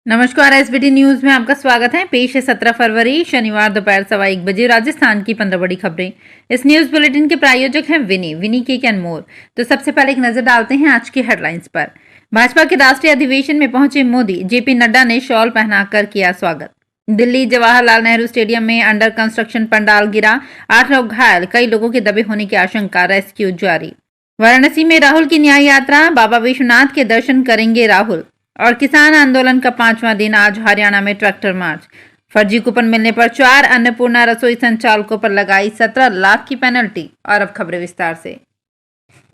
नमस्कार। SBT news में आपका स्वागत है। पेश है 17 फरवरी शनिवार दोपहर 1:15 राजस्थान की 15 बड़ी खबरें। इस न्यूज बुलेटिन के प्रायोजक हैं विनी केक एंड मोर। तो सबसे पहले एक नजर डालते हैं आज की हेडलाइंस पर। भाजपा के राष्ट्रीय अधिवेशन में पहुंचे मोदी, जेपी नड्डा ने शॉल पहनाकर किया स्वागत। दिल्ली जवाहरलाल नेहरू स्टेडियम में अंडर कंस्ट्रक्शन पंडाल गिरा, 8 लोग घायल, कई लोगों के दबे होने की आशंका, रेस्क्यू जारी। वाराणसी में राहुल की न्याय यात्रा, बाबा विश्वनाथ के दर्शन करेंगे राहुल। और किसान आंदोलन का 5वां दिन आज हरियाणा में ट्रैक्टर मार्च। फर्जी कूपन मिलने पर 4 अन्नपूर्णा रसोई संचालकों पर लगाई 17 लाख की पेनल्टी। और अब खबरें विस्तार से।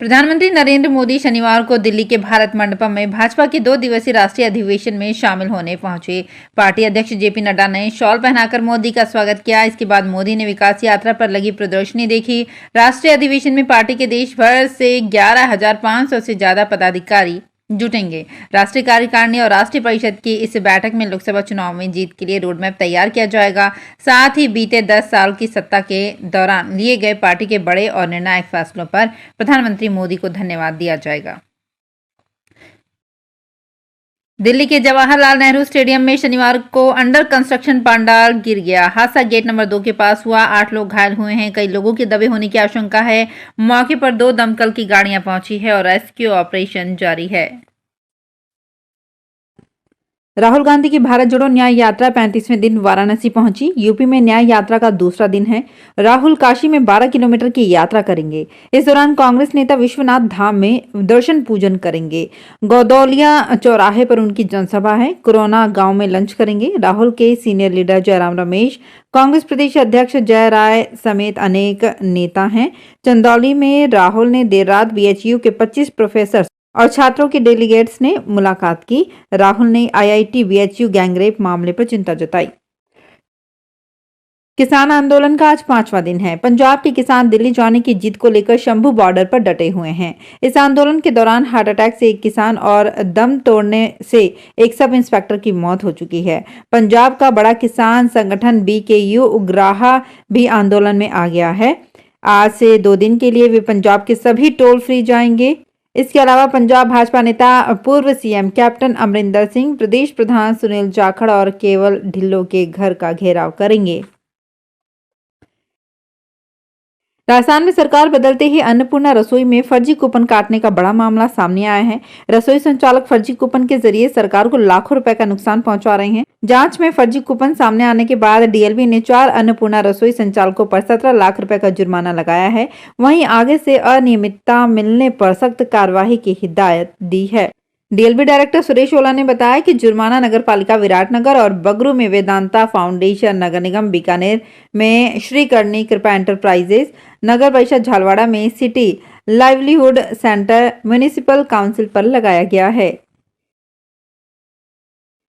प्रधानमंत्री नरेंद्र मोदी शनिवार को दिल्ली के भारत मंडपम में भाजपा के 2 दिवसीय राष्ट्रीय अधिवेशन में शामिल होने पहुंचे। पार्टी अध्यक्ष जेपी नड्डा ने शॉल पहनाकर मोदी का स्वागत किया। इसके बाद मोदी ने विकास यात्रा पर लगी प्रदर्शनी देखी। राष्ट्रीय अधिवेशन में पार्टी के देश भर से 11,500 से ज्यादा पदाधिकारी जुटेंगे। राष्ट्रीय कार्यकारिणी और राष्ट्रीय परिषद की इस बैठक में लोकसभा चुनाव में जीत के लिए रोडमैप तैयार किया जाएगा। साथ ही बीते 10 साल की सत्ता के दौरान लिए गए पार्टी के बड़े और निर्णायक फैसलों पर प्रधानमंत्री मोदी को धन्यवाद दिया जाएगा। दिल्ली के जवाहरलाल नेहरू स्टेडियम में शनिवार को अंडर कंस्ट्रक्शन पंडाल गिर गया। हादसा गेट नंबर 2 के पास हुआ। 8 लोग घायल हुए हैं, कई लोगों के दबे होने की आशंका है। मौके पर 2 दमकल की गाड़ियां पहुंची है और रेस्क्यू ऑपरेशन जारी है। राहुल गांधी की भारत जोड़ो न्याय यात्रा 35वें दिन वाराणसी पहुंची। यूपी में न्याय यात्रा का दूसरा दिन है। राहुल काशी में 12 किलोमीटर की यात्रा करेंगे। इस दौरान कांग्रेस नेता विश्वनाथ धाम में दर्शन पूजन करेंगे। गौदौलिया चौराहे पर उनकी जनसभा है। कोरोना गांव में लंच करेंगे। राहुल के सीनियर लीडर जयराम रमेश, कांग्रेस प्रदेश अध्यक्ष जय राय समेत अनेक नेता हैं। चंदौली में राहुल ने देर रात बीएचयू के 25 प्रोफेसर और छात्रों के डेलीगेट्स ने मुलाकात की। राहुल ने आईआईटी बीएचयू गैंगरेप मामले पर चिंता जताई। किसान आंदोलन का आज 5वां दिन है। पंजाब के किसान दिल्ली जाने की जिद को लेकर शंभू बॉर्डर पर डटे हुए हैं। इस आंदोलन के दौरान हार्ट अटैक से एक किसान और दम तोड़ने से एक सब इंस्पेक्टर की मौत हो चुकी है। पंजाब का बड़ा किसान संगठन बीकेयू उग्राहा भी आंदोलन में आ गया है। आज से 2 दिन के लिए वे पंजाब के सभी टोल फ्री जाएंगे। इसके अलावा पंजाब भाजपा नेता पूर्व सीएम कैप्टन अमरिंदर सिंह, प्रदेश प्रधान सुनील जाखड़ और केवल ढिल्लों के घर का घेराव करेंगे। राजस्थान में सरकार बदलते ही अन्नपूर्णा रसोई में फर्जी कूपन काटने का बड़ा मामला सामने आया है। रसोई संचालक फर्जी कूपन के जरिए सरकार को लाखों रुपए का नुकसान पहुंचा रहे हैं। जांच में फर्जी कूपन सामने आने के बाद डीएलबी ने 4 अन्नपूर्णा रसोई संचालकों पर 17 लाख रुपए का जुर्माना लगाया है। वहीं आगे से अनियमितता मिलने पर सख्त कार्यवाही की हिदायत दी है। डीएलबी डायरेक्टर सुरेश ओला ने बताया कि जुर्माना नगर पालिका विराटनगर और बगरू में वेदांता फाउंडेशन, नगर निगम बीकानेर में श्री करणी कृपा एंटरप्राइजेस, नगर परिषद झालवाड़ा में city livelihood centre, municipal council पर लगाया गया है।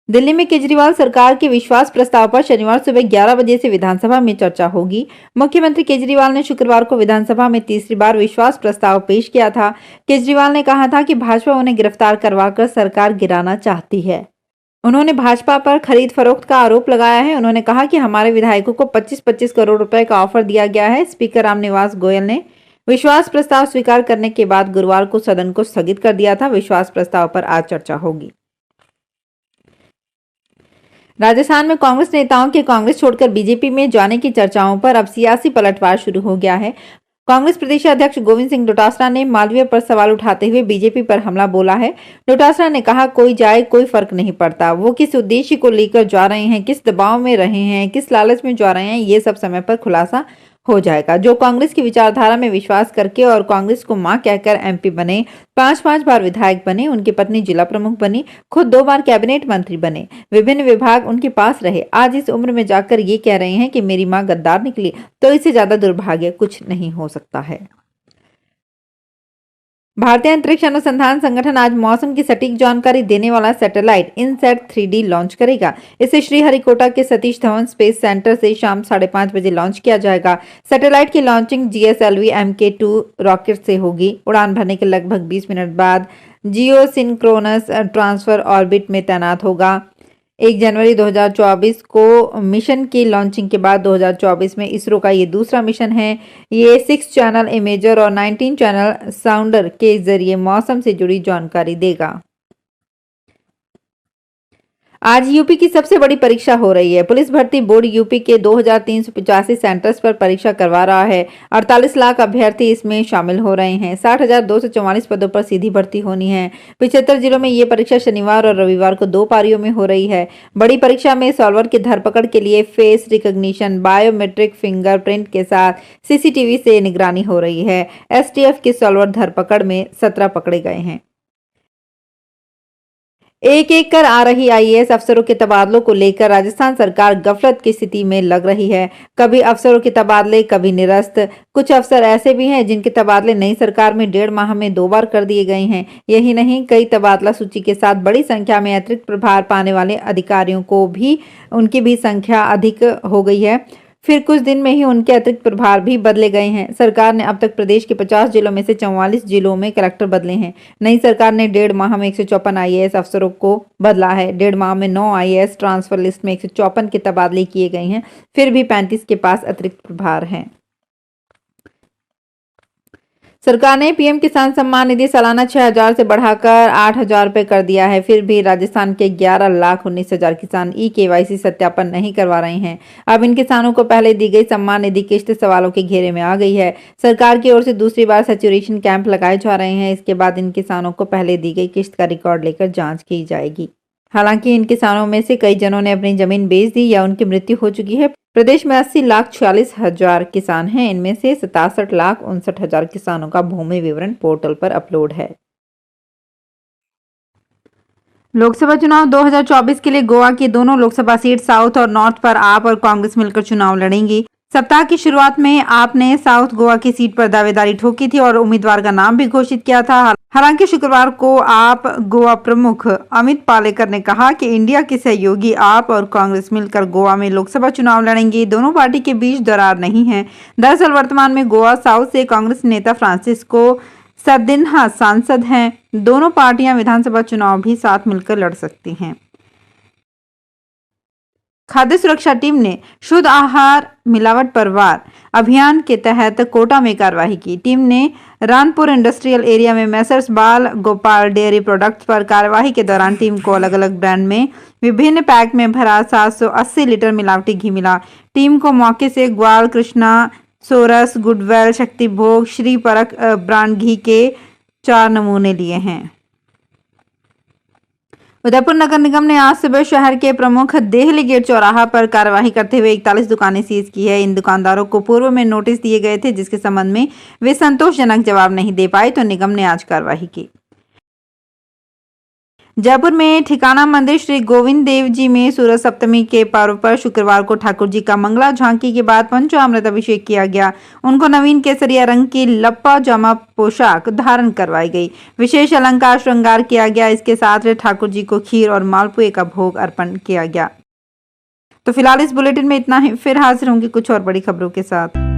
दिल्ली में केजरीवाल सरकार के विश्वास प्रस्ताव पर शनिवार सुबह 11 बजे से विधानसभा में चर्चा होगी। मुख्यमंत्री केजरीवाल ने शुक्रवार को विधानसभा में तीसरी बार विश्वास प्रस्ताव पेश किया था। केजरीवाल ने कहा था कि भाजपा उन्हें गिरफ्तार करवाकर सरकार गिराना चाहती है। उन्होंने भाजपा पर खरीद फरोख्त का आरोप लगाया है। उन्होंने कहा कि हमारे विधायकों को 25-25 करोड़ रुपए का ऑफर दिया गया है। स्पीकर रामनिवास गोयल ने विश्वास प्रस्ताव स्वीकार करने के बाद गुरुवार को सदन को स्थगित कर दिया था। विश्वास प्रस्ताव पर आज चर्चा होगी। राजस्थान में कांग्रेस नेताओं के कांग्रेस छोड़कर बीजेपी में जाने की चर्चाओं पर अब सियासी पलटवार शुरू हो गया है। कांग्रेस प्रदेश अध्यक्ष गोविंद सिंह डोटासरा ने मालवीय पर सवाल उठाते हुए बीजेपी पर हमला बोला है। डोटासरा ने कहा, कोई जाए कोई फर्क नहीं पड़ता। वो किस उद्देश्य को लेकर जा रहे हैं, किस दबाव में रहे हैं, किस लालच में जा रहे हैं, ये सब समय पर खुलासा हो जाएगा। जो कांग्रेस की विचारधारा में विश्वास करके और कांग्रेस को मां कहकर एमपी बने, 5-5 बार विधायक बने, उनकी पत्नी जिला प्रमुख बनी, खुद 2 बार कैबिनेट मंत्री बने, विभिन्न विभाग उनके पास रहे, आज इस उम्र में जाकर ये कह रहे हैं कि मेरी मां गद्दार निकली, तो इससे ज्यादा दुर्भाग्य कुछ नहीं हो सकता है। भारतीय अंतरिक्ष अनुसंधान संगठन आज मौसम की सटीक जानकारी देने वाला सैटेलाइट इनसैट 3D लॉन्च करेगा। इसे श्रीहरिकोटा के सतीश धवन स्पेस सेंटर से शाम 5:30 बजे लॉन्च किया जाएगा। सैटेलाइट की लॉन्चिंग GSLV Mk2 रॉकेट से होगी। उड़ान भरने के लगभग 20 मिनट बाद जियो सिंक्रोनस ट्रांसफर ऑर्बिट में तैनात होगा। 1 जनवरी 2024 को मिशन की लॉन्चिंग के बाद 2024 में इसरो का ये दूसरा मिशन है। ये 6 चैनल इमेजर और 19 चैनल साउंडर के जरिए मौसम से जुड़ी जानकारी देगा। आज यूपी की सबसे बड़ी परीक्षा हो रही है। पुलिस भर्ती बोर्ड यूपी के 2385 सेंटर्स पर परीक्षा करवा रहा है। 48 लाख अभ्यर्थी इसमें शामिल हो रहे हैं। 60,244 पदों पर सीधी भर्ती होनी है। 75 जिलों में ये परीक्षा शनिवार और रविवार को 2 पारियों में हो रही है। बड़ी परीक्षा में सॉल्वर की धरपकड़ के लिए फेस रिकॉग्निशन, बायोमेट्रिक फिंगरप्रिंट के साथ सीसीटीवी से निगरानी हो रही है। एसटीएफ की सॉल्वर धरपकड़ में 17 पकड़े गए हैं। एक एक कर आ रही आईएएस अफसरों के तबादलों को लेकर राजस्थान सरकार गफलत की स्थिति में लग रही है। कभी अफसरों के तबादले, कभी निरस्त। कुछ अफसर ऐसे भी हैं जिनके तबादले नई सरकार में 1.5 माह में 2 बार कर दिए गए हैं। यही नहीं, कई तबादला सूची के साथ बड़ी संख्या में अतिरिक्त प्रभार पाने वाले अधिकारियों को भी उनकी भी संख्या अधिक हो गई है। फिर कुछ दिन में ही उनके अतिरिक्त प्रभार भी बदले गए हैं। सरकार ने अब तक प्रदेश के 50 जिलों में से 44 जिलों में कलेक्टर बदले हैं। नई सरकार ने 1.5 माह में 154 आईएएस अफसरों को बदला है। 1.5 माह में 9 आईएएस ट्रांसफर लिस्ट में 154 के तबादले किए गए हैं। फिर भी 35 के पास अतिरिक्त प्रभार हैं। सरकार ने पीएम किसान सम्मान निधि सालाना 6,000 से बढ़ाकर 8,000 रुपए कर दिया है। फिर भी राजस्थान के 11,19,000 किसान ई-केवाईसी सत्यापन नहीं करवा रहे हैं। अब इन किसानों को पहले दी गई सम्मान निधि किश्त सवालों के घेरे में आ गई है। सरकार की ओर से दूसरी बार सैचुरेशन कैंप लगाए जा रहे हैं। इसके बाद इन किसानों को पहले दी गई किश्त का रिकॉर्ड लेकर जाँच की जाएगी। हालांकि इन किसानों में से कई जनों ने अपनी जमीन बेच दी या उनकी मृत्यु हो चुकी है। प्रदेश में 80,46,000 किसान हैं। इनमें से 67,59,000 किसानों का भूमि विवरण पोर्टल पर अपलोड है। लोकसभा चुनाव 2024 के लिए गोवा की दोनों लोकसभा सीट साउथ और नॉर्थ पर आप और कांग्रेस मिलकर चुनाव लड़ेंगी। सप्ताह की शुरुआत में आपने साउथ गोवा की सीट पर दावेदारी ठोकी थी और उम्मीदवार का नाम भी घोषित किया था। हालांकि शुक्रवार को आप गोवा प्रमुख अमित पालेकर ने कहा कि इंडिया के सहयोगी आप और कांग्रेस मिलकर गोवा में लोकसभा चुनाव लड़ेंगे। दोनों पार्टी के बीच दरार नहीं है। दरअसल वर्तमान में गोवा साउथ से कांग्रेस नेता फ्रांसिस्को सर्दिन्हा सांसद हैं। दोनों पार्टियां विधानसभा चुनाव भी साथ मिलकर लड़ सकती हैं। खाद्य सुरक्षा टीम ने शुद्ध आहार मिलावट पर वार अभियान के तहत कोटा में कार्रवाई की। टीम ने रानपुर इंडस्ट्रियल एरिया में मैसर्स बाल गोपाल डेयरी प्रोडक्ट्स पर कार्रवाई के दौरान टीम को अलग अलग ब्रांड में विभिन्न पैक में भरा 780 लीटर मिलावटी घी मिला। टीम को मौके से ग्वाल कृष्णा, सोरस, गुडवेल, शक्ति भोग, श्री परक ब्रांड घी के 4 नमूने लिए हैं। उदयपुर नगर निगम ने आज सुबह शहर के प्रमुख देहली गेट चौराहा पर कार्रवाई करते हुए 41 दुकानें सीज की है। इन दुकानदारों को पूर्व में नोटिस दिए गए थे, जिसके संबंध में वे संतोषजनक जवाब नहीं दे पाए, तो निगम ने आज कार्रवाई की। जयपुर में ठिकाना मंदिर श्री गोविंद देव जी में सूरज सप्तमी के पर्व पर शुक्रवार को ठाकुर जी का मंगला झांकी के बाद पंचामृत अभिषेक किया गया। उनको नवीन केसरिया रंग की लप्पा जामा पोशाक धारण करवाई गई। विशेष अलंकार श्रृंगार किया गया। इसके साथ ठाकुर जी को खीर और मालपुए का भोग अर्पण किया गया। तो फिलहाल इस बुलेटिन में इतना ही। फिर हाजिर होंगे कुछ और बड़ी खबरों के साथ।